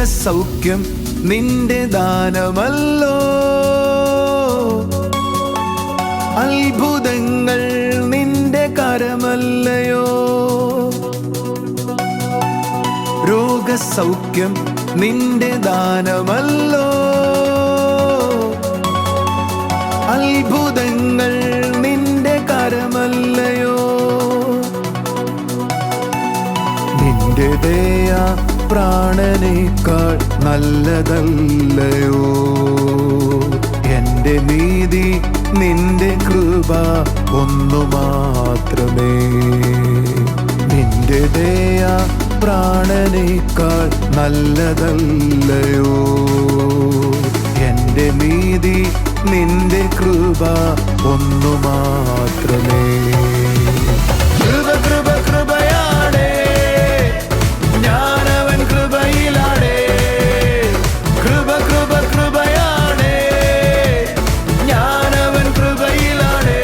രോഗസൗഖ്യം നിന്റെ ദാനമല്ലോ, അത്ഭുതങ്ങൾ നിന്റെ കരമല്ലയോ. രോഗസൗഖ്യം നിന്റെ ദാനമല്ലോ, അത്ഭുതങ്ങൾ നിന്റെ കരമല്ലയോ. നിന്റെ ദയ പ്രാണനേക്കാൾ നല്ലതല്ലയോ, എന്റെ നീതി നിന്റെ കൃപ ഒന്നു മാത്രമേ. നിന്റെ ദയ പ്രാണനേക്കാൾ നല്ലതല്ലയോ, എന്റെ നീതി നിന്റെ കൃപ ഒന്നു മാത്രമേ. കൃപ കൃപ കൃപയാടേ, ഞാനവൻ കൃപയിലാടേ. കൃപ കൃപ കൃപയാടേ, ഞാനവൻ കൃപയിലാടേ.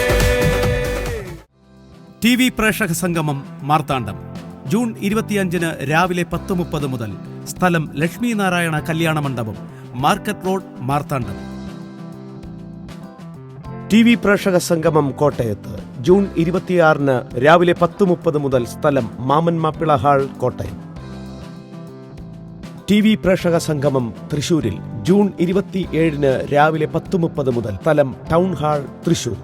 ടി വി പ്രേക്ഷക സംഗമം മാർത്താണ്ഡം ജൂൺ 25 രാവിലെ 10:30 മുതൽ. സ്ഥലം ലക്ഷ്മി നാരായണ കല്യാണ മണ്ഡപം, market road, Marthandam. T V പ്രേക്ഷക സംഗമം കോട്ടയത്ത് ജൂൺ 26 രാവിലെ 10:30 മുതൽ. സ്ഥലം Mammen Mappila hall, Kottayam. T V പ്രേക്ഷക സംഗമം തൃശൂരിൽ ജൂൺ 27 രാവിലെ 10:30 മുതൽ. സ്ഥലം town hall, Thrissur.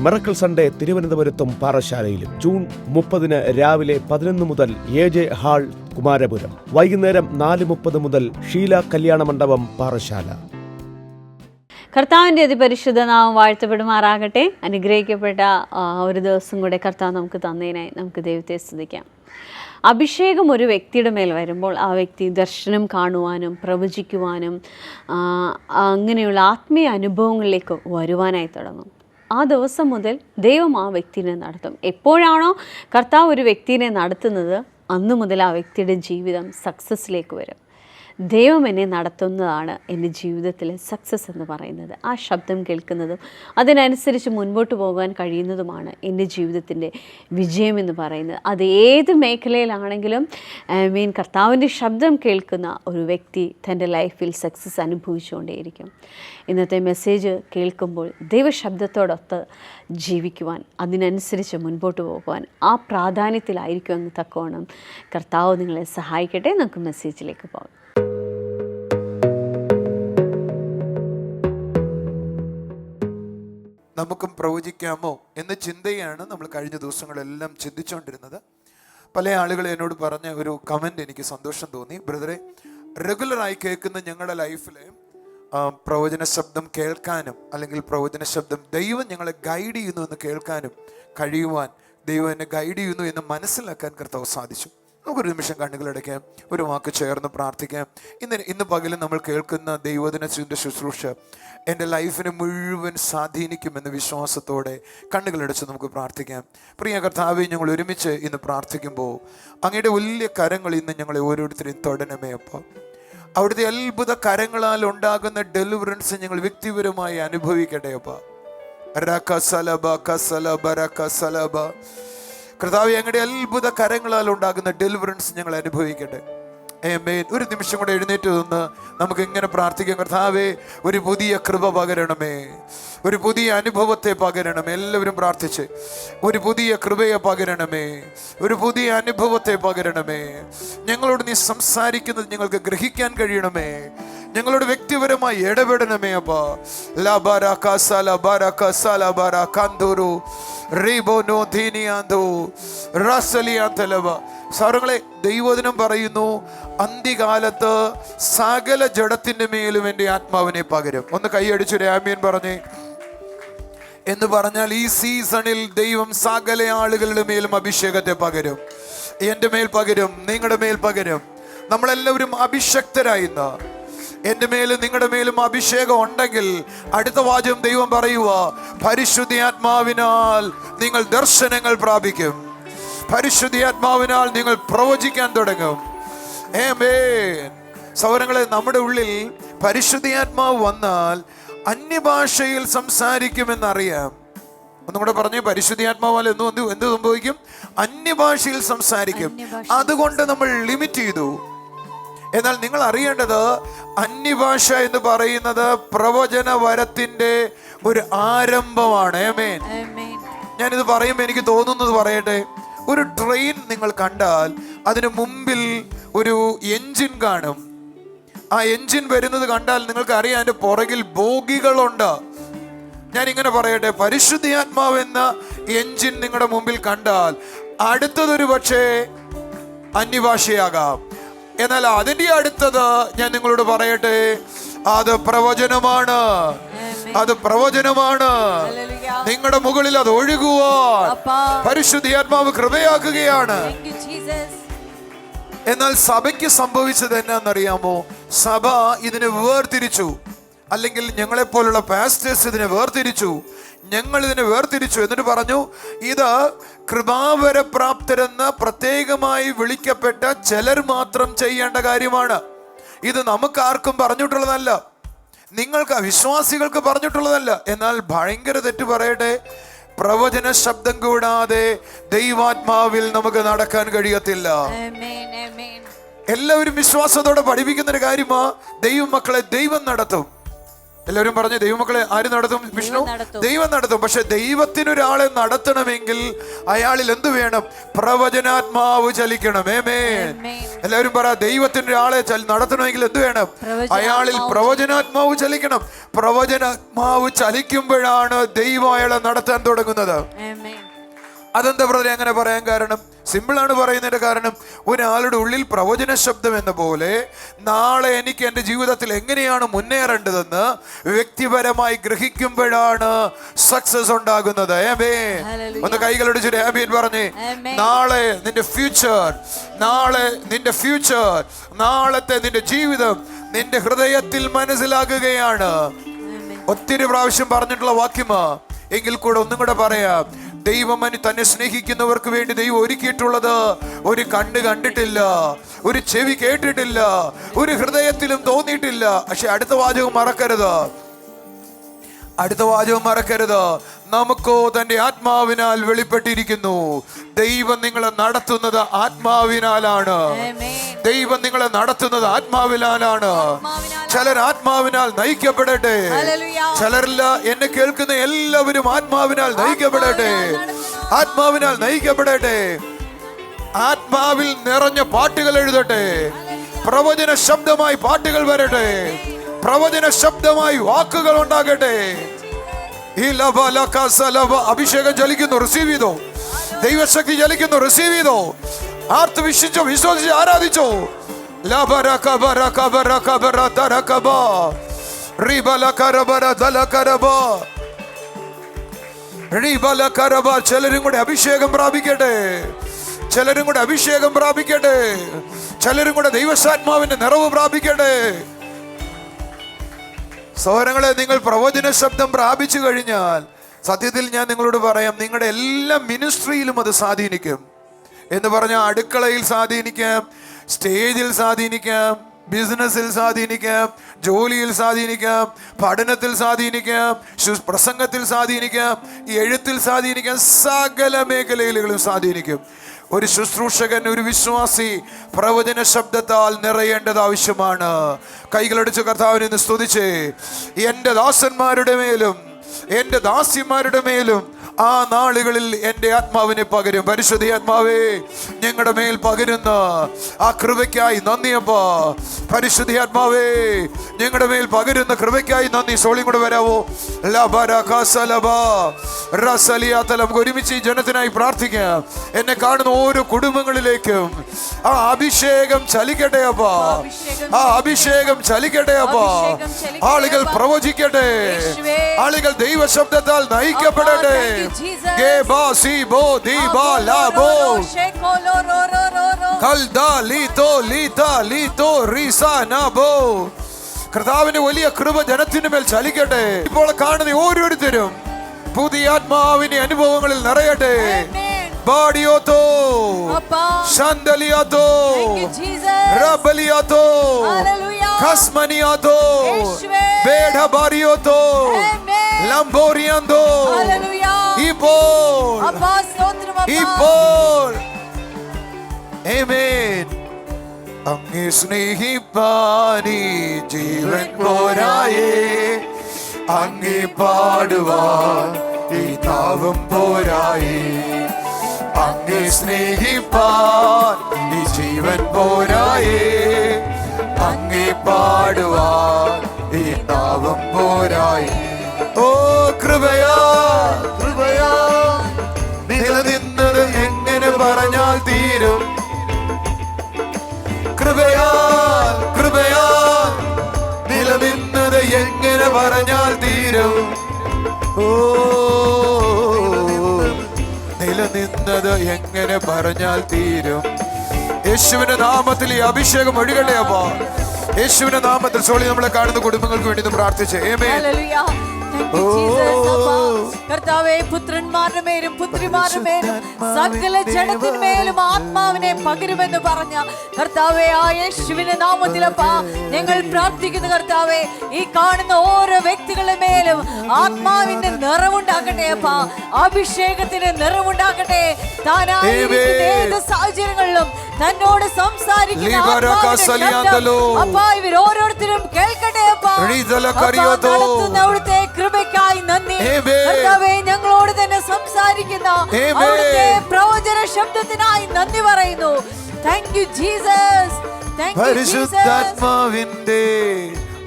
Miracle Sunday തിരുവനന്തപുരത്തും പാറശാലയിലും ജൂൺ 30 രാവിലെ 11 മുതൽ AJ ഹാൾ, കുമാരപുരം. വൈകുന്നേരം 4:30 മുതൽ ഷീല കല്യാണ മണ്ഡപം, പാറശാല. കർത്താവിൻ്റെ അതിപരിശുദ്ധ നാമം വാഴ്ത്തപ്പെടുമാറാകട്ടെ. അനുഗ്രഹിക്കപ്പെട്ട ഒരു ദിവസം കൂടെ കർത്താവ് നമുക്ക് തന്നതിനായി നമുക്ക് ദൈവത്തെ സ്തുതിക്കാം. അഭിഷേകം ഒരു വ്യക്തിയുടെ മേൽ വരുമ്പോൾ ആ വ്യക്തി ദർശനം കാണുവാനും പ്രവചിക്കുവാനും അങ്ങനെയുള്ള ആത്മീയ അനുഭവങ്ങളിലേക്ക് വരുവാനായി തുടങ്ങും. ആ ദിവസം മുതൽ ദൈവം ആ വ്യക്തിനെ നടത്തും. എപ്പോഴാണോ കർത്താവ് ഒരു വ്യക്തിനെ നടത്തുന്നത്, അന്നു മുതൽ ആ വ്യക്തിയുടെ ജീവിതം സക്സസ്സിലേക്ക് വരും. ദൈവം എന്നെ നടത്തുന്നതാണ് എൻ്റെ ജീവിതത്തിലെ സക്സസ് എന്ന് പറയുന്നത്. ആ ശബ്ദം കേൾക്കുന്നതും അതിനനുസരിച്ച് മുൻപോട്ട് പോകാൻ കഴിയുന്നതുമാണ് എൻ്റെ ജീവിതത്തിൻ്റെ വിജയമെന്ന് പറയുന്നത്. അത് ഏത് മേഖലയിലാണെങ്കിലും കർത്താവിൻ്റെ ശബ്ദം കേൾക്കുന്ന ഒരു വ്യക്തി തൻ്റെ ലൈഫിൽ സക്സസ് അനുഭവിച്ചുകൊണ്ടേയിരിക്കും. ഇന്നത്തെ മെസ്സേജ് കേൾക്കുമ്പോൾ ദൈവശബ്ദത്തോടൊത്ത് ജീവിക്കുവാൻ, അതിനനുസരിച്ച് മുൻപോട്ട് പോകുവാൻ, ആ പ്രാധാന്യത്തിലായിരിക്കും എന്ന് തക്കവണ്ണം കർത്താവ് നിങ്ങളെ സഹായിക്കട്ടെ. നമുക്ക് മെസ്സേജിലേക്ക് പോകാം. നമുക്കും പ്രവചിക്കാമോ എന്ന ചിന്തയാണ് നമ്മൾ കഴിഞ്ഞ ദിവസങ്ങളെല്ലാം ചിന്തിച്ചുകൊണ്ടിരുന്നത്. പല ആളുകൾ എന്നോട് പറഞ്ഞ ഒരു കമൻറ്റ് എനിക്ക് സന്തോഷം തോന്നി. ബ്രദറെ, റെഗുലറായി കേൾക്കുന്ന ഞങ്ങളുടെ ലൈഫിൽ പ്രവചന ശബ്ദം കേൾക്കാനും അല്ലെങ്കിൽ പ്രവചന ശബ്ദം ദൈവം ഞങ്ങളെ ഗൈഡ് ചെയ്യുന്നു എന്ന് കേൾക്കാനും കഴിയുവാൻ, ദൈവം എന്നെ ഗൈഡ് ചെയ്യുന്നു എന്ന് മനസ്സിലാക്കാൻ കർത്താവ് സാധിച്ചു. നമുക്കൊരു നിമിഷം കണ്ണുകളടയ്ക്കാം, ഒരു വാക്ക് ചേർന്ന് പ്രാർത്ഥിക്കാം. ഇന്ന് പകലും നമ്മൾ കേൾക്കുന്ന ദൈവദിനത്തിൻ്റെ ശുശ്രൂഷ എൻ്റെ ലൈഫിനെ മുഴുവൻ സ്വാധീനിക്കുമെന്ന വിശ്വാസത്തോടെ കണ്ണുകളടച്ച് നമുക്ക് പ്രാർത്ഥിക്കാം. പ്രിയ കർത്താവേ, ഞങ്ങൾ ഒരുമിച്ച് ഇന്ന് പ്രാർത്ഥിക്കുമ്പോൾ അങ്ങയുടെ വലിയ കരങ്ങൾ ഇന്ന് ഞങ്ങളെ ഓരോരുത്തരെയും തൊടണമേ. അപ്പോൾ അവിടുത്തെ അത്ഭുത കരങ്ങളാൽ ഉണ്ടാകുന്ന ഡെലിവറൻസ് ഞങ്ങൾ വ്യക്തിപരമായി അനുഭവിക്കട്ടെ. അപ്പോൾ കർത്താവേ, ഞങ്ങളുടെ അത്ഭുത കരങ്ങളാൽ ഉണ്ടാകുന്ന ഡെലിവറൻസ് ഞങ്ങൾ അനുഭവിക്കട്ടെ. ആമേൻ. ഒരു നിമിഷം കൂടെ എഴുന്നേറ്റ് നിന്ന് നമുക്ക് ഇങ്ങനെ പ്രാർത്ഥിക്കാം. കർത്താവേ, ഒരു പുതിയ കൃപ പകരണമേ, ഒരു പുതിയ അനുഭവത്തെ പകരണമേ. എല്ലാവരും പ്രാർത്ഥിച്ച്, ഒരു പുതിയ കൃപയെ പകരണമേ, ഒരു പുതിയ അനുഭവത്തെ പകരണമേ. ഞങ്ങളോട് നീ സംസാരിക്കുന്നത് ഞങ്ങൾക്ക് ഗ്രഹിക്കാൻ കഴിയണമേ. ഞങ്ങളോട് വ്യക്തിപരമായി ഇടപെടണമേ. അപ്പാ സാറങ്ങളെ, ദൈവവചനം പറയുന്നു, അന്ത്യകാലത്ത് സകല ജഡത്തിന്റെ മേലും എൻ്റെ ആത്മാവിനെ പകരും. ഒന്ന് കൈയടിച്ചൊരു ആമേൻ പറഞ്ഞേ. എന്ന് പറഞ്ഞാൽ ഈ സീസണിൽ ദൈവം സകല ആളുകളുടെ മേലും അഭിഷേകത്തെ പകരും. എൻ്റെ മേൽ പകരും, നിങ്ങളുടെ മേൽ പകരും. നമ്മളെല്ലാവരും അഭിഷക്തരായിന്ന്. എൻ്റെ മേലും നിങ്ങളുടെ മേലും അഭിഷേകം ഉണ്ടെങ്കിൽ അടുത്ത വാചകം ദൈവം പറയുക, പരിശുദ്ധാത്മാവിനാൽ നിങ്ങൾ ദർശനങ്ങൾ പ്രാപിക്കും, പരിശുദ്ധാത്മാവിനാൽ നിങ്ങൾ പ്രവചിക്കാൻ തുടങ്ങും. ആമേൻ. സഹോദരങ്ങളെ, നമ്മുടെ ഉള്ളിൽ പരിശുദ്ധാത്മാവ് വന്നാൽ അന്യഭാഷയിൽ സംസാരിക്കുമെന്നറിയാം. ഒന്നുകൂടെ പറഞ്ഞേ, പരിശുദ്ധാത്മാവാൽ എന്ത് സംഭവിക്കും? അന്യഭാഷയിൽ സംസാരിക്കും. അതുകൊണ്ട് നമ്മൾ ലിമിറ്റ് ചെയ്തു. എന്നാൽ നിങ്ങൾ അറിയേണ്ടത്, അന്യഭാഷ എന്ന് പറയുന്നത് പ്രവചന വരത്തിന്റെ ഒരു ആരംഭമാണ്. ആമേൻ. ഞാനിത് പറയുമ്പോൾ എനിക്ക് തോന്നുന്നത് പറയട്ടെ. ഒരു ട്രെയിൻ നിങ്ങൾ കണ്ടാൽ അതിന് മുമ്പിൽ ഒരു എൻജിൻ കാണും. ആ എൻജിൻ വരുന്നത് കണ്ടാൽ നിങ്ങൾക്ക് അറിയാം അതിന്റെ പുറകിൽ ബോഗികളുണ്ട്. ഞാൻ ഇങ്ങനെ പറയട്ടെ, പരിശുദ്ധാത്മാവ് എന്ന എൻജിൻ നിങ്ങളുടെ മുമ്പിൽ കണ്ടാൽ അടുത്തതൊരു പക്ഷേ അന്യഭാഷയാകാം. എന്നാൽ അതിന്റെ അടുത്തത് ഞാൻ നിങ്ങളോട് പറയട്ടെ, അത് പ്രവചനമാണ്. അത് പ്രവചനമാണ്. നിങ്ങളുടെ മുകളിൽ അത് ഒഴുകുവാൻ പരിശുദ്ധാത്മാവ് കൃപയാക്കുകയാണ്. എന്നാൽ സഭയ്ക്ക് സംഭവിച്ചത് എന്നാന്നറിയാമോ? സഭ ഇതിനെ വേർതിരിച്ചു, അല്ലെങ്കിൽ ഞങ്ങളെപ്പോലുള്ള പാസ്റ്റേഴ്സ് ഇതിനെ വേർതിരിച്ചു. ഞങ്ങൾ ഇതിനെ വേർതിരിച്ചു. എന്നിട്ട് പറഞ്ഞു, ഇത് കൃപാവരപ്രാപ്തരെന്ന് പ്രത്യേകമായി വിളിക്കപ്പെട്ട ചിലർ മാത്രം ചെയ്യേണ്ട കാര്യമാണ്. ഇത് നമുക്കാർക്കും പറഞ്ഞിട്ടുള്ളതല്ല, നിങ്ങൾക്ക് വിശ്വാസികൾക്ക് പറഞ്ഞിട്ടുള്ളതല്ല. എന്നാൽ ഭയങ്കര തെറ്റ് പറയട്ടെ, പ്രവചന ശബ്ദം കൂടാതെ ദൈവാത്മാവിൽ നമുക്ക് നടക്കാൻ കഴിയത്തില്ല. എല്ലാവരും വിശ്വാസത്തോടെ പഠിപ്പിക്കുന്ന ഒരു കാര്യമാ, ദൈവമക്കളെ ദൈവം നടത്തും. എല്ലാവരും പറഞ്ഞു, ദൈവമക്കളെ ആര് നടത്തും? വിഷ്ണു. ദൈവം നടത്തും. പക്ഷെ ദൈവത്തിനൊരാളെ നടത്തണമെങ്കിൽ അയാളിൽ എന്ത് വേണം? പ്രവചനാത്മാവ് ചലിക്കണം. എല്ലാവരും പറ, ദൈവത്തിനൊരാളെ നടത്തണമെങ്കിൽ എന്ത് വേണം? അയാളിൽ പ്രവചനാത്മാവ് ചലിക്കണം. പ്രവചനാത്മാവ് ചലിക്കുമ്പോഴാണ് ദൈവം അയാളെ നടത്താൻ തുടങ്ങുന്നത്. അതെന്താ ബ്രദറെ അങ്ങനെ പറയാൻ കാരണം? സിമ്പിളാണ് പറയുന്നതിന്റെ കാരണം, ഒരാളുടെ ഉള്ളിൽ പ്രവചന ശബ്ദം എന്ന പോലെ നാളെ എനിക്ക് എൻ്റെ ജീവിതത്തിൽ എങ്ങനെയാണ് മുന്നേറേണ്ടതെന്ന് വ്യക്തിപരമായി ഗ്രഹിക്കുമ്പോഴാണ് സക്സസ് ഉണ്ടാകുന്നത്. ഒന്ന് കൈകളടിച്ചൊരു ആമേൻ പറഞ്ഞേ. നാളെ നിന്റെ ഫ്യൂച്ചർ, നാളത്തെ നിന്റെ ജീവിതം നിന്റെ ഹൃദയത്തിൽ മനസ്സിലാകുകയാണ്. ഒത്തിരി പ്രാവശ്യം പറഞ്ഞിട്ടുള്ള വാക്യമാ, എങ്കിൽ കൂടെ ഒന്നും കൂടെ പറയാം. ദൈവം തന്നെ സ്നേഹിക്കുന്നവർക്ക് വേണ്ടി ദൈവം ഒരുക്കിയിട്ടുള്ളത് ഒരു കണ്ണ് കണ്ടിട്ടില്ല, ഒരു ചെവി കേട്ടിട്ടില്ല, ഒരു ഹൃദയത്തിലും തോന്നിയിട്ടില്ല. പക്ഷെ അടുത്ത വാചകം മറക്കരുത്. നമുക്കോ തന്റെ ആത്മാവിനാൽ വെളിപ്പെട്ടിരിക്കുന്നു. ദൈവം നിങ്ങളെ നടത്തുന്നത് ആത്മാവിനാലാണ്. ദൈവം നിങ്ങളെ നടത്തുന്നത് ആത്മാവിനാലാണ്. ചിലർ ആത്മാവിനാൽ നയിക്കപ്പെടട്ടെ. ചിലരില്ല, എന്നെ കേൾക്കുന്ന എല്ലാവരും ആത്മാവിനാൽ നയിക്കപ്പെടട്ടെ. ആത്മാവിനാൽ നയിക്കപ്പെടട്ടെ. ആത്മാവിൽ നിറഞ്ഞ പാട്ടുകൾ എഴുതട്ടെ. പ്രവചന ശബ്ദമായി പാട്ടുകൾ വരട്ടെ. പ്രവചന ശബ്ദമായി വാക്കുകൾ ഉണ്ടാകട്ടെ. അഭിഷേകം ചലിക്കുന്നു, റിസീവ് ചെയ്തോ. ദൈവശക്തി ചലിക്കുന്നു, റിസീവ് ചെയ്തോ. ആർത്ത് വിശ്വസിച്ചോ, വിശ്വസിച്ച് ആരാധിച്ചോ. ചിലരും കൂടെ അഭിഷേകം പ്രാപിക്കട്ടെ. ചിലരും കൂടെ ദൈവസാത്മാവിന്റെ നിറവ് പ്രാപിക്കട്ടെ. സഹോദരങ്ങളെ, നിങ്ങൾ പ്രവചന ശബ്ദം പ്രാപിച്ചു കഴിഞ്ഞാൽ സത്യത്തിൽ ഞാൻ നിങ്ങളോട് പറയാം, നിങ്ങളുടെ എല്ലാ മിനിസ്ട്രിയിലും അത് സ്വാധീനിക്കും. എന്ന് പറഞ്ഞാൽ അടുക്കളയിൽ സ്വാധീനിക്കാം, സ്റ്റേജിൽ സ്വാധീനിക്കാം, ബിസിനസ്സിൽ സ്വാധീനിക്കാം, ജോലിയിൽ സ്വാധീനിക്കാം, പഠനത്തിൽ സ്വാധീനിക്കാം, പ്രസംഗത്തിൽ സ്വാധീനിക്കാം, എഴുത്തിൽ സ്വാധീനിക്കാം, സകല മേഖലകളിലും സ്വാധീനിക്കും. ഒരു ശുശ്രൂഷകൻ, ഒരു വിശ്വാസി പ്രവചന ശബ്ദത്താൽ നിറയേണ്ടത് ആവശ്യമാണ്. കൈകളടിച്ച് കർത്താവിനെ ഒന്ന് സ്തുതിച്ച്, എൻ്റെ ദാസന്മാരുടെ മേലും എൻ്റെ ദാസിമാരുടെ മേലും ആ നാളുകളിൽ എൻ്റെ ആത്മാവിനെ പകരും. പരിശുദ്ധ ആത്മാവേ, ഞങ്ങളുടെ മേൽ പകരുന്ന ആ കൃപയ്ക്കായി നന്ദിയപ്പാ. പരിശുദ്ധ ആത്മാവേ, ഞങ്ങളുടെ മേൽ പകരുന്ന കൃപയ്ക്കായി നന്ദി. സോളിയും കൂടെ വരാവോ? നമുക്ക് ഒരുമിച്ച് ഈ ജനത്തിനായി പ്രാർത്ഥിക്കാം. എന്നെ കാണുന്ന ഓരോ കുടുംബങ്ങളിലേക്കും ആ അഭിഷേകം ചലിക്കട്ടെ അപ്പാ. ആ അഭിഷേകം ചലിക്കട്ടെ അപ്പാ. ആളുകൾ പ്രവചിക്കട്ടെ. ആളുകൾ ദൈവശബ്ദത്താൽ നയിക്കപ്പെടട്ടെ. കർത്താവിന്റെ വലിയ കൃപ ജനത്തിന് മേൽ ചലിക്കട്ടെ. ഇപ്പോൾ കാണുന്ന ഓരോരുത്തരും പുതിയ ആത്മാവിന്റെ അനുഭവങ്ങളിൽ നിറയട്ടെ. ബാഡിയോത്തോ, ശാന്തലിയാത്തോ, റബലിയാത്തോ, കസ്മനിയാത്തോ, ബേഡബാരിയോത്തോ, ലംബോറിയാന്തോ. ഇപ്പോൾ ആമേൻ. അങ്ങേ സ്നേഹിപ്പാനീ ജീവൻ പോരായേ, അങ്ങേ പാടുവാൻ ഈ നാവും പോരായേ, അങ്ങേ സ്നേഹിപ്പാൻ ഈ ജീവൻ പോരായേ, അങ്ങേ പാടുവാൻ ഈ നാവും പോരായേ. ഓ കൃപയാ കൃപയാ നിലനിന്നത് എങ്ങനെ പറഞ്ഞാൽ തീരും, കൃപയാൽ കൃപയാൽ നിലനിന്നത് എങ്ങനെ പറഞ്ഞാൽ തീരും. ഓ നിലനിന്നത് എങ്ങനെ പറഞ്ഞാൽ തീരും. യേശുവിന്റെ നാമത്തിൽ ഈ അഭിഷേകം ഒഴുകട്ടെ. അപ്പാ യേശുവിന്റെ നാമത്തിൽ സോളി നമ്മളെ കാണുന്ന കുടുംബങ്ങൾക്ക് വേണ്ടി പ്രാർത്ഥിച്ചേ. ആമേൻ. കർത്താവേ, പുത്രന്മാരുടെ മേലും പുത്രിമാരുടെ മേലും സകല ജഡത്തിന്മേലും ആത്മാവിനെ പകരുമെന്ന് പറഞ്ഞ കർത്താവേ, ആ യേശുവിന്റെ നാമത്തിലപ്പാ ഞങ്ങൾ പ്രാർത്ഥിക്കുന്നു. കർത്താവേ, ഈ കാണുന്ന ഓരോ വ്യക്തികളുടെ മേലും ആത്മാവിന്റെ നിറവുണ്ടാകട്ടെ. അപ്പാ അഭിഷേകത്തിന് നിറവുണ്ടാകട്ടെ. താനായിരിക്കുന്ന ഏത് സാഹചര്യങ്ങളിലും തന്നോട് സംസാരിക്കുന്ന അപ്പാ ഇവർ ഓരോരുത്തരും കേൾക്കട്ടെ. അപ്പാ അവിടുത്തെ കൃപയ്ക്കായി നന്ദി. കർത്താവേ, ഞങ്ങളോട് തന്നെ സംസാരിക്കുന്ന അവിടുത്തെ പ്രവചന ശബ്ദത്തിനായി നന്ദി പറയുന്നു. Thank you Jesus. പരിശുദ്ധാത്മാവിന്റെ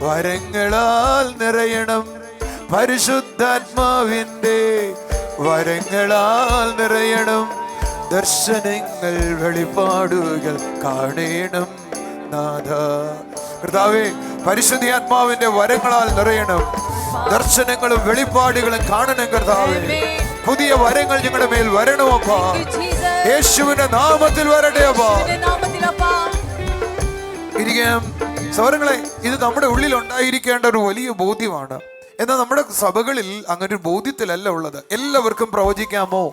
വരങ്ങളാൽ നിറയണം, പരിശുദ്ധാത്മാവിന്റെ വരങ്ങളാൽ നിറയണം, ദർശനങ്ങൾ വെളിപ്പാടുകൾ കാണണം നാഥ. കർത്താവേ, പരിശുദ്ധാത്മാവിന്റെ വരങ്ങളാൽ നിറയണം, ദർശനങ്ങളും വെളിപ്പാടുകളും കാണണം കർത്താവേ. പുതിയ വരങ്ങൾ ഞങ്ങളുടെ മേൽ വരണമപ്പാ, യേശുവിന്റെ നാമത്തിൽ വരട്ടെ അപ്പാ. ഇരിക്കാം സഹോദരങ്ങളെ, ഇത് നമ്മുടെ ഉള്ളിൽ ഉണ്ടായിരിക്കേണ്ട ഒരു വലിയ ബോധ്യമാണ്. എന്നാൽ നമ്മുടെ സഭകളിൽ അങ്ങനെ ഒരു ബോധ്യത്തിലല്ല ഉള്ളത്. എല്ലാവർക്കും പ്രവചിക്കാമോ,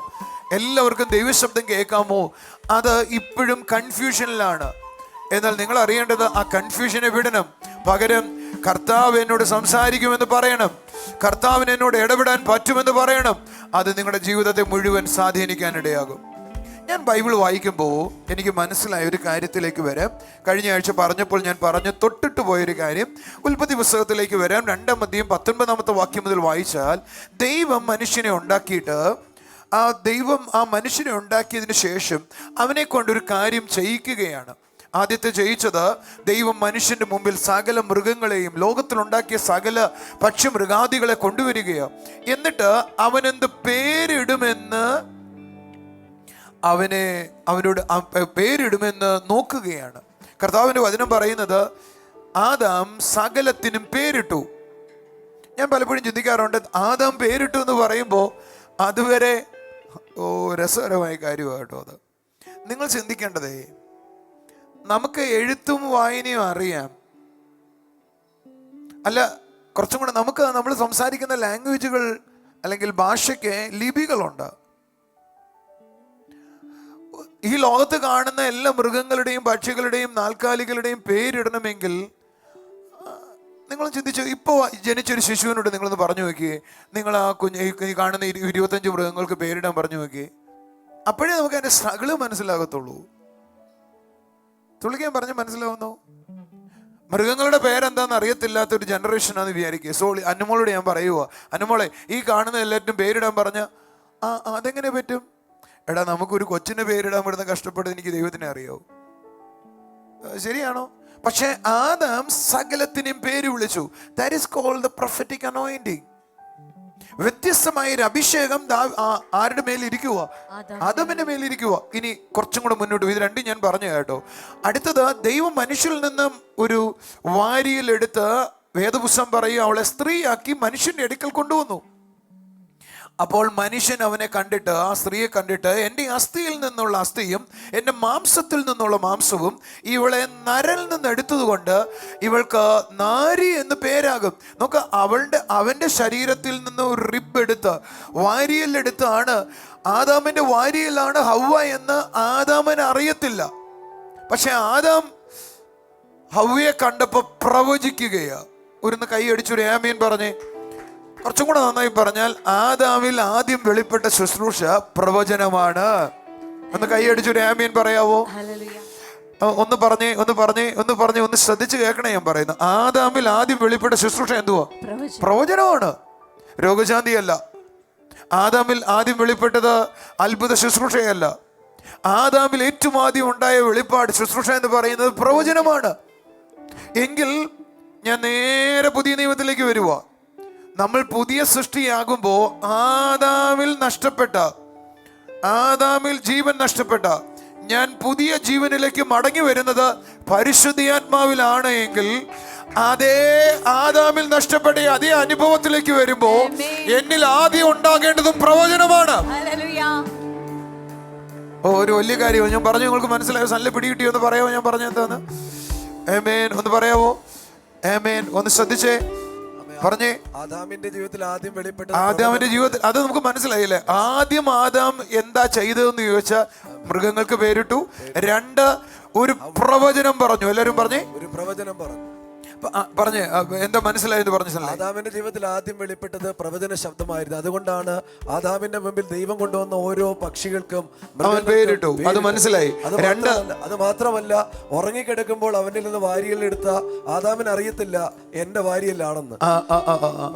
എല്ലാവർക്കും ദൈവശബ്ദം കേൾക്കാമോ, അത് ഇപ്പോഴും കൺഫ്യൂഷനിലാണ്. എന്നാൽ നിങ്ങൾ അറിയേണ്ടത് ആ കൺഫ്യൂഷനെ വിടണം. പകരം കർത്താവ് എന്നോട് സംസാരിക്കുമെന്ന് പറയണം, കർത്താവിന് എന്നോട് ഇടപെടാൻ പറ്റുമെന്ന് പറയണം. അത് നിങ്ങളുടെ ജീവിതത്തെ മുഴുവൻ സ്വാധീനിക്കാനിടയാകും. ഞാൻ ബൈബിൾ വായിക്കുമ്പോൾ എനിക്ക് മനസ്സിലായ ഒരു കാര്യത്തിലേക്ക് വരാം. കഴിഞ്ഞ ആഴ്ച പറഞ്ഞപ്പോൾ ഞാൻ തൊട്ടിട്ട് പോയൊരു കാര്യം. ഉൽപ്പത്തി പുസ്തകത്തിലേക്ക് വരാം. 2-ാം അധ്യായം 19-ാമത്തെ വാക്യം മുതൽ വായിച്ചാൽ, ദൈവം മനുഷ്യനെ ഉണ്ടാക്കിയിട്ട് ദൈവം ആ മനുഷ്യനെ ഉണ്ടാക്കിയതിന് ശേഷം അവനെ കൊണ്ടൊരു കാര്യം ചെയ്യിക്കുകയാണ്. ആദ്യത്തെ ചെയ്യിച്ചത്, ദൈവം മനുഷ്യന്റെ മുമ്പിൽ സകല മൃഗങ്ങളെയും ലോകത്തിലുണ്ടാക്കിയ സകല പക്ഷിമൃഗാദികളെ കൊണ്ടുവരികയാണ്. എന്നിട്ട് അവനെന്ത് പേരിടുമെന്ന് അവനോട് പേരിടുമെന്ന് നോക്കുകയാണ്. കർത്താവിന്റെ വചനം പറയുന്നത്, ആദാം സകലത്തിനും പേരിട്ടു. ഞാൻ പലപ്പോഴും ചിന്തിക്കാറുണ്ട്, ആദാം പേരിട്ടു എന്ന് പറയുമ്പോൾ അതുവരെ രസകരമായ കാര്യമാണ് കേട്ടോ. അത് നിങ്ങൾ ചിന്തിക്കേണ്ടതേ, നമുക്ക് എഴുത്തും വായനയും അറിയാം, അല്ല കുറച്ചും കൂടെ നമ്മൾ സംസാരിക്കുന്ന ലാംഗ്വേജുകൾ അല്ലെങ്കിൽ ഭാഷയ്ക്ക് ലിപികളുണ്ട്. ഈ ലോകത്ത് കാണുന്ന എല്ലാ മൃഗങ്ങളുടെയും പക്ഷികളുടെയും നാൽക്കാലികളുടെയും പേരിടണമെങ്കിൽ നിങ്ങൾ ചിന്തിച്ചു, ഇപ്പോൾ ജനിച്ചൊരു ശിശുവിനോട് നിങ്ങളൊന്ന് പറഞ്ഞു നോക്കിയേ, നിങ്ങൾ ആ ഈ കാണുന്ന 25 മൃഗങ്ങൾക്ക് പേരിടാൻ പറഞ്ഞു നോക്കിയേ. അപ്പോഴേ നമുക്ക് അതിൻ്റെ സ്ട്രഗിള് മനസ്സിലാകത്തുള്ളൂ. തുള്ളിക്കാൻ പറഞ്ഞ് മനസ്സിലാവുന്നു. മൃഗങ്ങളുടെ പേരെന്താണെന്ന് അറിയത്തില്ലാത്തൊരു ജനറേഷനാണെന്ന് വിചാരിക്കുക. അനുമോളോട് ഞാൻ പറയുക, അനുമോളെ ഈ കാണുന്ന എല്ലാറ്റിനും പേരിടാൻ പറഞ്ഞ അതെങ്ങനെ പറ്റും? എടാ, നമുക്കൊരു കൊച്ചിന് പേരിടാൻ പെടുന്ന കഷ്ടപ്പെടുന്നത് എനിക്ക് ദൈവത്തിനെ അറിയാവൂ. ശരിയാണോ? പക്ഷെ ആദാം സകലത്തിനും പേര് വിളിച്ചു. That is called the prophetic anointing. വ്യത്യസ്തമായ ഒരു അഭിഷേകം ആരുടെ മേലിരിക്കുക? ആദാമിന്റെ മേലിരിക്കുക. ഇനി കുറച്ചും കൂടെ മുന്നോട്ട് ഇത് രണ്ടും ഞാൻ പറഞ്ഞു കേട്ടോ. അടുത്തത്, ദൈവം മനുഷ്യരിൽ നിന്നും ഒരു വാരിയിലെടുത്ത് വേദപുസ്തകം പറയുക, അവളെ സ്ത്രീയാക്കി മനുഷ്യന്റെ അടുക്കൽ കൊണ്ടുവന്നു. അപ്പോൾ മനുഷ്യൻ അവനെ കണ്ടിട്ട്, ആ സ്ത്രീയെ കണ്ടിട്ട്, എൻ്റെ അസ്ഥിയിൽ നിന്നുള്ള അസ്ഥിയും എൻ്റെ മാംസത്തിൽ നിന്നുള്ള മാംസവും ഇവളെ നരൽ നിന്ന് എടുത്തതുകൊണ്ട് ഇവൾക്ക് നാരി എന്ന് പേരാകും. നോക്ക്, അവൻ്റെ ശരീരത്തിൽ നിന്ന് ഒരു റിബ് എടുത്ത് വാരിയലെടുത്താണ്, ആദാമിൻ്റെ വാരിയലാണ് ഹവ്വ എന്ന് ആദാമിന് അറിയത്തില്ല. പക്ഷെ ആദാം ഹവ്വയെ കണ്ടപ്പോൾ പ്രവചിക്കുകയാണ്. ഒരു കൈ അടിച്ചൊരു ആമീൻ പറഞ്ഞേ. കുറച്ചും കൂടെ നന്നായി പറഞ്ഞാൽ, ആദാമിൽ ആദ്യം വെളിപ്പെട്ട ശുശ്രൂഷ പ്രവചനമാണ്. ഒന്ന് കൈയടിച്ചൊരു ആമീൻ പറയാവോ? ഒന്ന് ശ്രദ്ധിച്ച് കേൾക്കണേ ഞാൻ പറയുന്നു. ആദാമിൽ ആദ്യം വെളിപ്പെട്ട ശുശ്രൂഷ എന്തുവാ? പ്രവചനമാണ്, രോഗശാന്തിയല്ല. ആദാമിൽ ആദ്യം വെളിപ്പെട്ടത് അത്ഭുത ശുശ്രൂഷയല്ല. ആദാമിൽ ഏറ്റവും ആദ്യം ഉണ്ടായ വെളിപ്പാട് ശുശ്രൂഷ എന്ന് പറയുന്നത് പ്രവചനമാണ്. എങ്കിൽ ഞാൻ നേരെ പുതിയ നിയമത്തിലേക്ക് വരുക. നമ്മൾ പുതിയ സൃഷ്ടിയാകുമ്പോൾ ആദാമിൽ ജീവൻ നഷ്ടപ്പെട്ട ഞാൻ പുതിയ ജീവനിലേക്ക് മടങ്ങി വരുന്നത് പരിശുദ്ധാത്മാവിലാണ് എങ്കിൽ അതേ ആദാമിൽ നഷ്ടപ്പെട്ട അതേ അനുഭവത്തിലേക്ക് വരുമ്പോ എന്നിൽ ആദ്യം ഉണ്ടാകേണ്ടതും പ്രവചനമാണ്. ഒരു വലിയ കാര്യമാണ് ഞാൻ പറഞ്ഞു. നിങ്ങൾക്ക് മനസ്സിലായോ? നല്ല പിടികിട്ടിയോ എന്ന് പറയാമോ? ഞാൻ പറഞ്ഞ എന്താന്ന്? ആമേൻ. ഒന്ന് പറയാവോ? ആമേൻ. ഒന്ന് ശ്രദ്ധിച്ചേ, പറഞ്ഞേ. ആദാമിന്റെ ജീവിതത്തിൽ ആദ്യം വെളിപ്പെട്ട അത് നമുക്ക് മനസ്സിലായില്ലേ? ആദ്യം ആദാം എന്താ ചെയ്തതെന്ന് ചോദിച്ചാൽ മൃഗങ്ങൾക്ക് പേരിട്ടു. 2 ഒരു പ്രവചനം പറഞ്ഞു. എല്ലാരും പറഞ്ഞേ, ഒരു പ്രവചനം പറഞ്ഞു. പറഞ്ഞേ എന്താ മനസ്സിലായെന്ന് പറഞ്ഞു. ആദാമിന്റെ ജീവിതത്തിൽ ആദ്യം വെളിപ്പെട്ടത് പ്രവചന ശബ്ദമായിരുന്നു. അതുകൊണ്ടാണ് ആദാമിന്റെ മുമ്പിൽ ദൈവം കൊണ്ടുവന്ന ഓരോ പക്ഷികൾക്കും അവൻ പേരിട്ടു. അത് മനസ്സിലായി. അത് മാത്രമല്ല, ഉറങ്ങിക്കിടക്കുമ്പോൾ അവനിൽ നിന്ന് വാരിയെടുത്ത ആദാമിന് അറിയത്തില്ല എന്റെ വാരിയല്ലാണെന്ന്.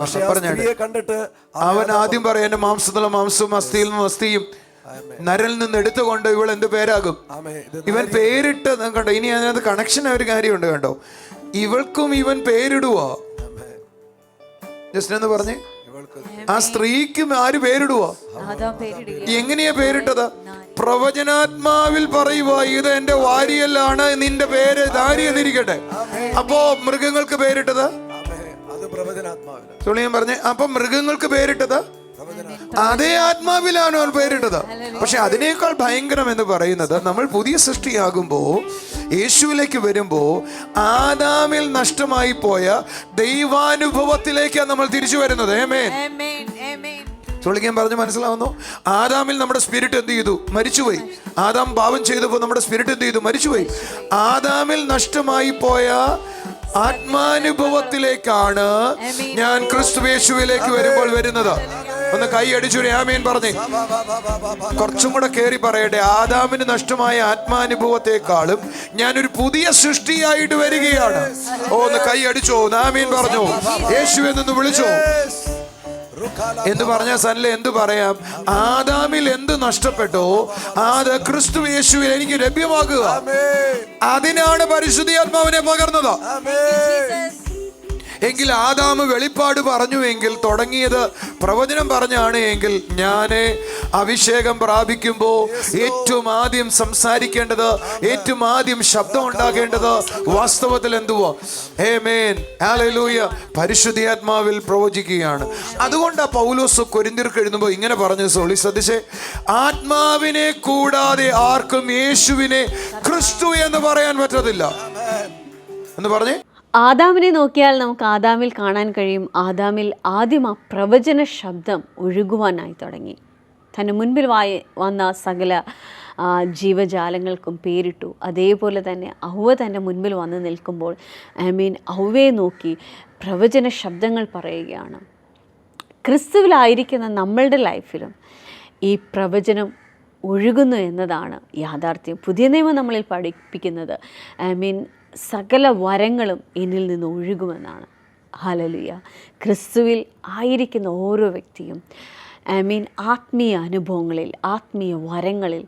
പക്ഷെ ആ സ്ത്രീയെ കണ്ടിട്ട് അവൻ ആദ്യം പറയാം എന്റെ മാംസത്തിലുള്ള മാംസവും അസ്ഥിയിൽ നിന്നും അസ്ഥിയും നരൽ നിന്ന് എടുത്തുകൊണ്ട് ഇവൾ എന്ത് പേരാകും? ഇവൻ പേരിട്ട് കണ്ടോ. ഇനി അതിനകത്ത് കണക്ഷൻ ഒരു കാര്യമുണ്ട് കണ്ടോ. ഇവൾക്കും ഇവൻ പേരിടുവോ? ജസ്റ്റ് എന്ന് പറഞ്ഞേ. ആ സ്ത്രീക്കും ആര് പേരിടുവോ? എങ്ങനെയാ പേരിട്ടത്? പ്രവചനാത്മാവിൽ പറയുക, ഇത് എന്റെ വാരിയല്ലാണ്, നിന്റെ പേര് ധാരി എന്നിരിക്കട്ടെ. അപ്പോ മൃഗങ്ങൾക്ക് പേരിട്ടത് സുളിയൻ പറഞ്ഞേ. അപ്പൊ മൃഗങ്ങൾക്ക് പേരിട്ടത് അതേ ആത്മാവിലാണ് അവൻ പേരിട്ടത്. പക്ഷെ അതിനേക്കാൾ ഭയങ്കരം എന്ന് പറയുന്നത്, നമ്മൾ പുതിയ സൃഷ്ടിയാകുമ്പോ യേശുവിലേക്ക് വരുമ്പോ ആദാമിൽ നഷ്ടമായി പോയ ദൈവാനുഭവത്തിലേക്കാണ് നമ്മൾ തിരിച്ചു വരുന്നത്. ആമേൻ. ചൊളിക്കാൻ പറഞ്ഞു മനസ്സിലാവുന്നു? ആദാമിൽ നമ്മുടെ സ്പിരിറ്റ് എന്ത് ചെയ്തു? മരിച്ചുപോയി. ആദാം പാപം ചെയ്തപ്പോൾ നമ്മുടെ സ്പിരിറ്റ് എന്ത് ചെയ്തു? മരിച്ചുപോയി. ആദാമിൽ നഷ്ടമായി പോയ ആത്മാനുഭവത്തിലേക്കാണ് ഞാൻ ക്രിസ്തുയേശുവിലേക്ക് വരുമ്പോൾ വരുന്നത്. ഒന്ന് കൈ അടിച്ചു ആമേൻ പറഞ്ഞേ. കുറച്ചും കൂടെ കേറി പറയട്ടെ. ആദാമിന് നഷ്ടമായ ആത്മാനുഭവത്തെക്കാളും ഞാനൊരു പുതിയ സൃഷ്ടിയായിട്ട് വരികയാണ്. ഒന്ന് കൈ അടിച്ചോ, ആമേൻ പറഞ്ഞോ, യേശുവെ നിന്ന് വിളിച്ചോ എന്ന് പറഞ്ഞ സല്ല എന്തു പറയാം? ആദാമിൽ എന്ത് നഷ്ടപ്പെട്ടോ അത് ക്രിസ്തു യേശുവിൽ എനിക്ക് ലഭ്യമാക്കുക. അതിനാണ് പരിശുദ്ധാത്മാവിനെ പകർന്നത്. എങ്കിൽ ആദാം വെളിപ്പാട് പറഞ്ഞു എങ്കിൽ, തുടങ്ങിയത് പ്രവചനം പറഞ്ഞാണ് എങ്കിൽ, ഞാന് അഭിഷേകം പ്രാപിക്കുമ്പോൾ ഏറ്റവും ആദ്യം സംസാരിക്കേണ്ടത്, ഏറ്റവും ആദ്യം ശബ്ദം ഉണ്ടാകേണ്ടത് വാസ്തവത്തിൽ എന്തുവോ? ആമേൻ, ഹല്ലേലൂയ, പരിശുദ്ധാത്മാവിൽ പ്രവചിക്കുകയാണ്. അതുകൊണ്ടാണ് പൗലോസ് കൊരിന്ത്യർക്ക് എഴുതുമ്പോൾ ഇങ്ങനെ പറഞ്ഞു. സോളി ശ്രദ്ധിച്ചേ. ആത്മാവിനെ കൂടാതെ ആർക്കും യേശുവിനെ ക്രിസ്തു എന്ന് പറയാൻ പറ്റത്തില്ല എന്ന് പറഞ്ഞേ. ആദാമിനെ നോക്കിയാൽ നമുക്ക് ആദാമിൽ കാണാൻ കഴിയും. ആദാമിൽ ആദ്യം ആ പ്രവചന ശബ്ദം ഒഴുകുവാനായി തുടങ്ങി. തൻ്റെ മുൻപിൽ വന്ന സകല ജീവജാലങ്ങൾക്കും പേരിട്ടു. അതേപോലെ തന്നെ ഔവ തൻ്റെ മുൻപിൽ വന്ന് നിൽക്കുമ്പോൾ ഔവയെ നോക്കി പ്രവചന ശബ്ദങ്ങൾ പറയുകയാണ്. ക്രിസ്തുവിലായിരിക്കുന്ന നമ്മളുടെ ലൈഫിലും ഈ പ്രവചനം ഒഴുകുന്നു എന്നതാണ് യാഥാർത്ഥ്യം. പുതിയ നിയമം നമ്മളിൽ പഠിപ്പിക്കുന്നത് സകല വരങ്ങളും എന്നിൽ നിന്ന് ഒഴുകുമെന്നാണ്. ഹല്ലേലൂയ. ക്രിസ്തുവിൽ ആയിരിക്കുന്ന ഓരോ വ്യക്തിയും ആത്മീയ അനുഭവങ്ങളിൽ, ആത്മീയ വരങ്ങളിൽ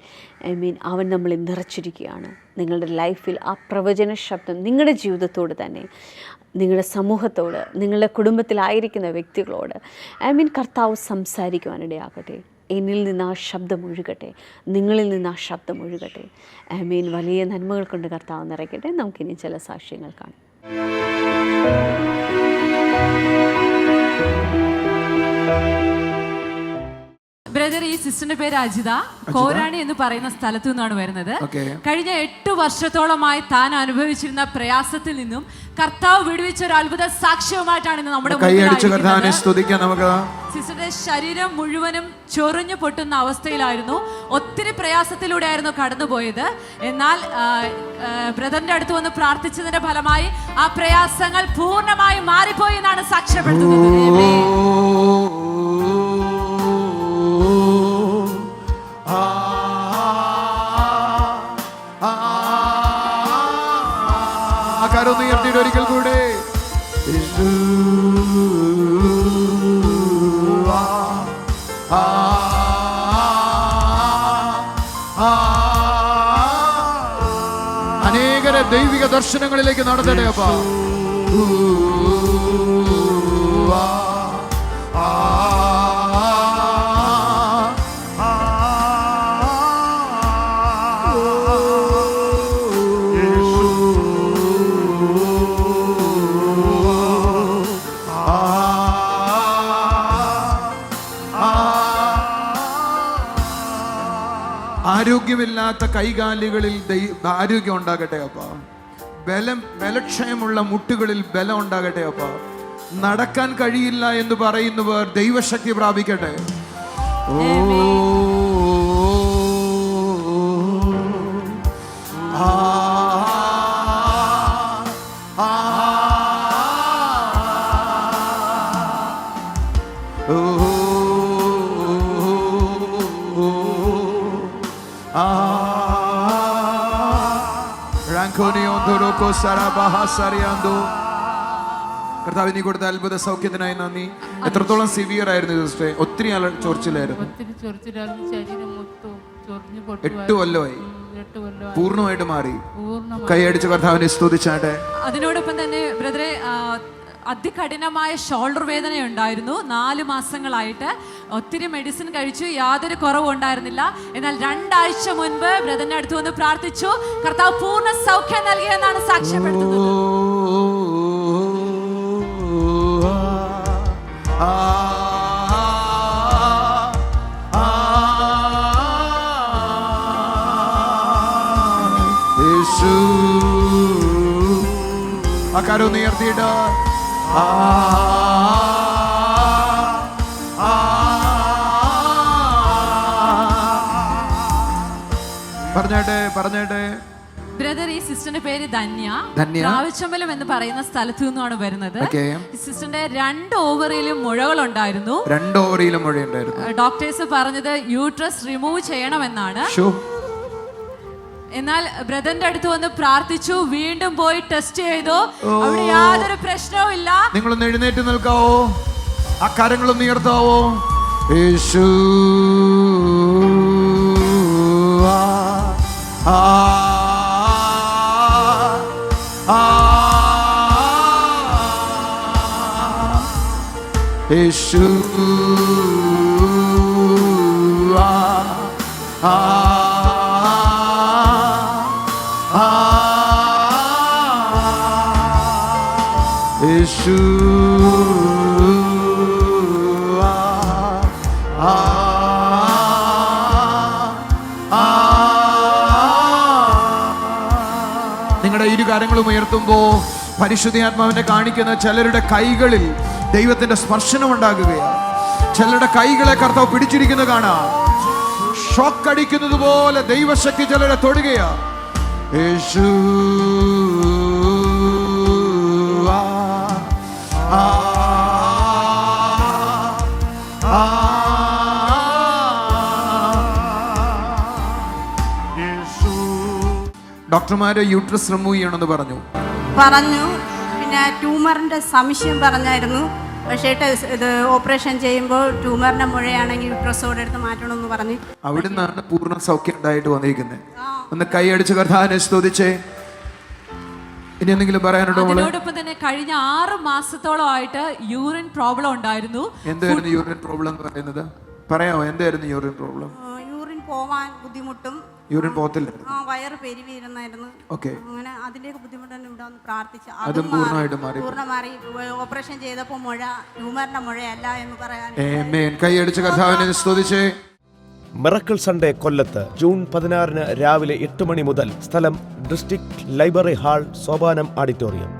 അവൻ നമ്മളെ നിറച്ചിരിക്കുകയാണ്. നിങ്ങളുടെ ലൈഫിൽ ആ പ്രവചന ശബ്ദം നിങ്ങളുടെ ജീവിതത്തോട് തന്നെ, നിങ്ങളുടെ സമൂഹത്തോട്, നിങ്ങളുടെ കുടുംബത്തിലായിരിക്കുന്ന വ്യക്തികളോട് കർത്താവ് സംസാരിക്കുവാനിടയാകട്ടെ. എന്നിൽ നിന്ന് ആ ശബ്ദം ഒഴുകട്ടെ, നിങ്ങളിൽ നിന്ന് ആ ശബ്ദം ഒഴുകട്ടെ. വലിയ നന്മകൾ കൊണ്ട് കർത്താവ് നിറയ്ക്കട്ടെ. നമുക്കിനി ചില സാക്ഷ്യങ്ങൾ കാണാം. ബ്രദർ, ഈ സിസ്റ്ററിന്റെ പേര് അജിത. കോരാണി എന്ന് പറയുന്ന സ്ഥലത്തു നിന്നാണ് വരുന്നത്. കഴിഞ്ഞ 8 വർഷത്തോളമായി താൻ അനുഭവിച്ചിരുന്ന പ്രയാസത്തിൽ നിന്നും കർത്താവ് വിടുവിച്ച ഒരു അത്ഭുത സാക്ഷ്യവുമായിട്ടാണ് ഇന്ന് നമ്മുടെ സിസ്റ്ററുടെ ശരീരം മുഴുവനും ചൊറിഞ്ഞു പൊട്ടുന്ന അവസ്ഥയിലായിരുന്നു. ഒത്തിരി പ്രയാസത്തിലൂടെയായിരുന്നു കടന്നുപോയത്. എന്നാൽ ബ്രദറിന്റെ അടുത്ത് വന്ന് പ്രാർത്ഥിച്ചതിന്റെ ഫലമായി ആ പ്രയാസങ്ങൾ പൂർണ്ണമായി മാറിപ്പോയി എന്നാണ് സാക്ഷ്യപ്പെടുത്തുന്നത്. അവരെ ദൈവിക ദർശനങ്ങളിലേക്ക് നടത്തട്ടെ അപ്പാ. ആരോഗ്യമില്ലാത്ത കൈകാലുകളിൽ ആരോഗ്യം ഉണ്ടാകട്ടെ അപ്പ. ബലക്ഷയമുള്ള മുട്ടുകളിൽ ബലം ഉണ്ടാകട്ടെ അപ്പ. നടക്കാൻ കഴിയില്ല എന്ന് പറയുന്നവർ ദൈവശക്തി പ്രാപിക്കട്ടെ. കർത്താവ് നീ കൊടുത്ത അത്ഭുത സൗഖ്യത്തിനായി നന്ദി. എത്രത്തോളം സിവിയർ ആയിരുന്നു സിസ്റ്ററെ? ഒത്തിരി ചൊറിച്ചിലായിരുന്നു. 8 കൊല്ലമായി പൂർണ്ണമായിട്ട് മാറി. കൈയടിച്ച് കർത്താവിനെ സ്തുതിച്ചാട്ടെ. അതിനോടൊപ്പം തന്നെ ബ്രദറെ, അതികഠിനമായ ഷോൾഡർ വേദന ഉണ്ടായിരുന്നു 4 മാസങ്ങളായിട്ട്. ഒത്തിരി മെഡിസിൻ കഴിച്ചു, യാതൊരു കുറവും ഉണ്ടായിരുന്നില്ല. എന്നാൽ 2 ആഴ്ച മുൻപ് ബ്രദറിന്റെ അടുത്ത് വന്ന് പ്രാർത്ഥിച്ചു, കർത്താവ് പൂർണ്ണ സൗഖ്യം നൽകിയെന്നാണ് സാക്ഷ്യപ്പെടുത്തുന്നത്. കരം ഉയർത്തിയിട്ട് പറഞ്ഞേട്ടെ. ബ്രദർ, ഈ സിസ്റ്ററിന്റെ പേര് ധന്യ. രാവിച്ചമ്പലം എന്ന് പറയുന്ന സ്ഥലത്തു നിന്നാണ് വരുന്നത്. ഈ സിസ്റ്ററിന്റെ 2 ഓവറിയിലും മുഴകളുണ്ടായിരുന്നു. 2 ഓവറിയിലും മുഴയുണ്ടായിരുന്നു. ഡോക്ടേഴ്സ് പറഞ്ഞത് യൂട്രസ് റിമൂവ് ചെയ്യണമെന്നാണ്. എന്നാൽ ബ്രദറിന്റെ അടുത്ത് വന്ന് പ്രാർത്ഥിച്ചു, വീണ്ടും പോയി ടെസ്റ്റ് ചെയ്തു, അവിടെ യാതൊരു പ്രശ്നവും ഇല്ല. നിങ്ങളൊന്ന് എഴുന്നേറ്റ് നിൽക്കാവോ? ആ കരങ്ങളൊന്ന് ഉയർത്താവോ? യേശു യേശു യേശു നിങ്ങളുടെ ഇരുകരങ്ങളും ഉയർത്തുമ്പോ പരിശുദ്ധാത്മാവിനെ കാണിക്കുന്ന ചിലരുടെ കൈകളിൽ ദൈവത്തിന്റെ സ്പർശനം ഉണ്ടാകുകയാണ്. ചിലരുടെ കൈകളെ കർത്താവ് പിടിച്ചിരിക്കുന്നത് കാണാം. ഷോക്ക് അടിക്കുന്നത് പോലെ ദൈവശക്തി ചിലരെ തൊടുകയാ. യേശു ഡോക്ടർമാരെ യൂട്രസ് റിമൂവ് ചെയ്യണമെന്ന് പറഞ്ഞു. പിന്നെ ട്യൂമറിന്റെ സംശയം പറഞ്ഞായിരുന്നു. പക്ഷേ ഇത് ഓപ്പറേഷൻ ചെയ്യുമ്പോൾ ട്യൂമറിന്റെ മുഴയാണെങ്കിൽ യൂട്രസോടെ എടുത്ത് മാറ്റണമെന്ന് പറഞ്ഞു. അവിടെ നിന്നാണ് പൂർണ്ണ സൗഖ്യം ഉണ്ടായിട്ട് വന്നിരിക്കുന്നത്. ഒന്ന് കൈയടിച്ച് കർത്താവിനെ സ്തുതിച്ചേ. ഇനി എന്തെങ്കിലും പറയാനുണ്ടോ? അതിനോടൊപ്പം തന്നെ കഴിഞ്ഞ 6 മാസത്തോളമായിട്ട് യൂറിൻ പ്രോബ്ലം ഉണ്ടായിരുന്നു. എന്തായിരുന്നു യൂറിൻ പ്രോബ്ലം എന്ന് പറയുന്നത്? പറയാമോ? എന്തായിരുന്നു യൂറിൻ പ്രോബ്ലം? യൂറിൻ പോവാൻ ബുദ്ധിമുട്ടും, യൂറിൻ പോകത്തില്ല, വയറ് പെരുവിയിരുന്നായിരുന്നു. അങ്ങനെ അതിന്റെയൊക്കെ ബുദ്ധിമുട്ട് തന്നെ ഇവിടെ വന്ന് പ്രാർത്ഥിച്ചു. അതും പൂർണ്ണമായിട്ട് മാറി. ഓപ്പറേഷൻ ചെയ്തപ്പോൾ മുഴ ട്യൂമറിന്റെ മുഴയല്ല എന്ന് പറയാൻ. കൈയടിച്ച് കർത്താവിനെ സ്തുതിച്ചേ. മിറക്കിൾ സൺഡേ കൊല്ലത്ത് ജൂൺ 16 രാവിലെ 8 മണി മുതൽ. സ്ഥലം district library hall, Sopanam auditorium.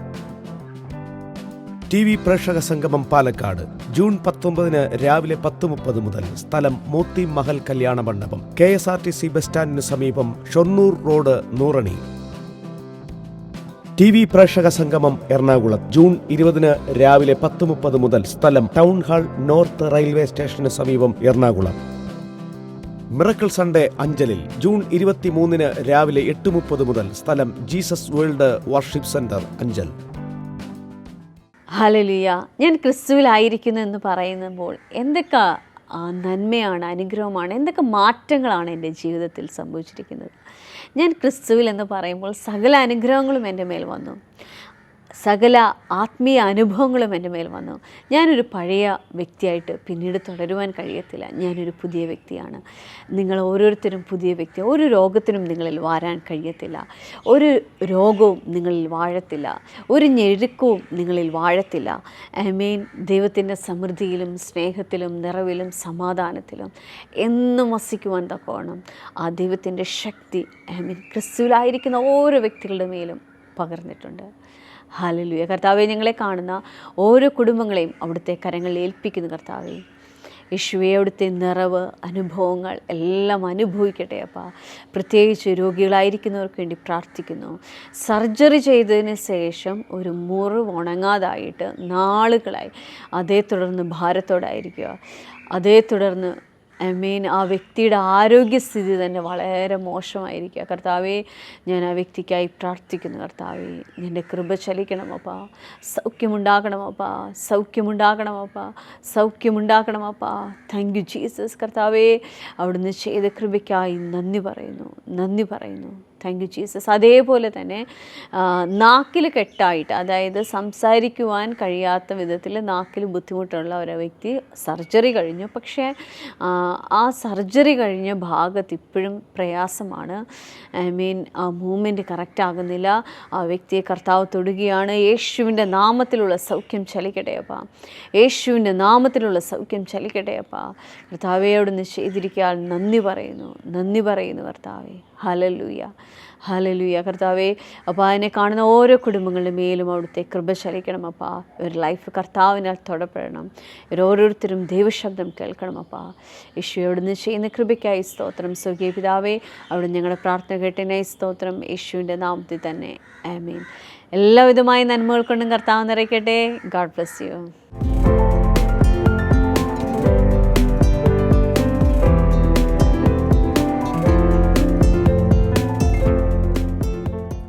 TV പ്രേക്ഷക സംഗമം പാലക്കാട് ജൂൺ 19 രാവിലെ 10:30 മുതൽ. സ്ഥലം മോത്തി മഹൽ കല്യാണ മണ്ഡപം, KSRTC ബസ് സ്റ്റാൻഡിന് സമീപം, ഷൊർണൂർ റോഡ്, നൂറണി. TV പ്രേക്ഷക സംഗമം എറണാകുളം ജൂൺ 20 രാവിലെ 10:30 മുതൽ. സ്ഥലം ടൗൺ ഹാൾ, നോർത്ത് റെയിൽവേ സ്റ്റേഷന് സമീപം, എറണാകുളം. മിറക്കിൾ സൺഡേ അഞ്ചലിൽ ജൂൺ 23 രാവിലെ 8:30 മുതൽ. സ്ഥലം Jesus world worship centre, Anchal. Hallelujah. ഞാൻ ക്രിസ്തുവിലായിരിക്കുന്നു എന്ന് പറയുമ്പോൾ എന്തൊക്കെ നന്മയാണ്, അനുഗ്രഹമാണ്, എന്തൊക്കെ മാറ്റങ്ങളാണ് എൻ്റെ ജീവിതത്തിൽ സംഭവിച്ചിരിക്കുന്നത്. ഞാൻ ക്രിസ്തുവിൽ എന്ന് പറയുമ്പോൾ സകല അനുഗ്രഹങ്ങളും എൻ്റെ മേൽ വന്നു, സകല ആത്മീയ അനുഭവങ്ങളും എൻ്റെ മേൽ വന്നു. ഞാനൊരു പഴയ വ്യക്തിയായിട്ട് പിന്നീട് തുടരുവാൻ കഴിയത്തില്ല. ഞാനൊരു പുതിയ വ്യക്തിയാണ്. നിങ്ങൾ ഓരോരുത്തരും പുതിയ വ്യക്തി. ഒരു രോഗത്തിനും നിങ്ങളിൽ വാരാൻ കഴിയത്തില്ല. ഒരു രോഗവും നിങ്ങളിൽ വാഴത്തില്ല. ഒരു ഞെരുക്കവും നിങ്ങളിൽ വാഴത്തില്ല. ആമേൻ. ദൈവത്തിൻ്റെ സമൃദ്ധിയിലും സ്നേഹത്തിലും നിറവിലും സമാധാനത്തിലും എന്നും വസിക്കുവാൻ തക്കവണ്ണം ആ ദൈവത്തിൻ്റെ ശക്തി ആമേൻ ക്രിസ്തുവിലായിരിക്കുന്ന ഓരോ വ്യക്തികളുടെ മേലും പകർന്നിട്ടുണ്ട്. ഹല്ലേലൂയ. കർത്താവെ, ഞങ്ങളെ കാണുന്ന ഓരോ കുടുംബങ്ങളെയും അവിടുത്തെ കരങ്ങളിൽ ഏൽപ്പിക്കുന്നു. കർത്താവെ യേശുവേ, അവിടുത്തെ നിറവ് അനുഭവങ്ങൾ എല്ലാം അനുഭവിക്കട്ടെ അപ്പാ. പ്രത്യേകിച്ച് രോഗികളായിരിക്കുന്നവർക്ക് വേണ്ടി പ്രാർത്ഥിക്കുന്നു. സർജറി ചെയ്തതിന് ശേഷം ഒരു മുറിവ് ഉണങ്ങാതായിട്ട് നാളുകളായി, അതേ തുടർന്ന് ഭാരത്തോടായിരിക്കുക, അതേ തുടർന്ന് ആമേൻ ആ വ്യക്തിയുടെ ആരോഗ്യസ്ഥിതി തന്നെ വളരെ മോശമായിരിക്കുക. കർത്താവേ, ഞാൻ ആ വ്യക്തിക്കായി പ്രാർത്ഥിക്കുന്നു. കർത്താവേ, നിൻ്റെ കൃപ ചലിക്കണമപ്പാ, സൗഖ്യമുണ്ടാകണമപ്പാ, സൗഖ്യമുണ്ടാകണമപ്പാ, സൗഖ്യമുണ്ടാകണമപ്പാ. Thank you Jesus. കർത്താവേ, അവിടുന്ന് ചെയ്ത കൃപയ്ക്കായി നന്ദി പറയുന്നു, നന്ദി പറയുന്നു. Thank you Jesus. അതേപോലെ തന്നെ നാക്കിൽ കെട്ടായിട്ട്, അതായത് സംസാരിക്കുവാൻ കഴിയാത്ത വിധത്തിൽ നാക്കിൽ ബുദ്ധിമുട്ടുള്ള ഒരു വ്യക്തി സർജറി കഴിഞ്ഞു. പക്ഷേ ആ സർജറി കഴിഞ്ഞ ഭാഗത്ത് ഇപ്പോഴും പ്രയാസമാണ്. ആമേൻ. ആ മൂവ്മെൻറ്റ് കറക്റ്റ് ആകുന്നില്ല. ആ വ്യക്തിയെ കർത്താവ് തൊടുകയാണ്. യേശുവിൻ്റെ നാമത്തിലുള്ള സൗഖ്യം ചലിക്കട്ടെ അപ്പാ, യേശുവിൻ്റെ നാമത്തിലുള്ള സൗഖ്യം ചലിക്കട്ടെ അപ്പാ. കർത്താവേ, അവിടുന്ന് ചെയ്തിരിക്കാൻ നന്ദി പറയുന്നു, നന്ദി പറയുന്നു കർത്താവേ. Hallelujah, hallelujah. കർത്താവേ, അപ്പോൾ അതിനെ കാണുന്ന ഓരോ കുടുംബങ്ങളുടെ മേലും അവിടുത്തെ കൃപ ചലിക്കണം അപ്പാ. ഒരു ലൈഫ് കർത്താവിനാൽ തൊടപ്പെടണം. ഓരോരുത്തരും ദൈവശബ്ദം കേൾക്കണം അപ്പാ. യേശു അവിടുന്ന് ചെയ്യുന്ന കൃപയ്ക്കായി സ്തോത്രം. സ്വർഗീയ പിതാവേ, അവിടെ ഞങ്ങളുടെ പ്രാർത്ഥന കേട്ടതിനായി സ്തോത്രം. യേശുവിൻ്റെ നാമത്തിൽ തന്നെ ആമേൻ. എല്ലാവിധമായ നന്മകൾ കൊണ്ടും കർത്താവ് നിറയ്ക്കട്ടെ. God bless you.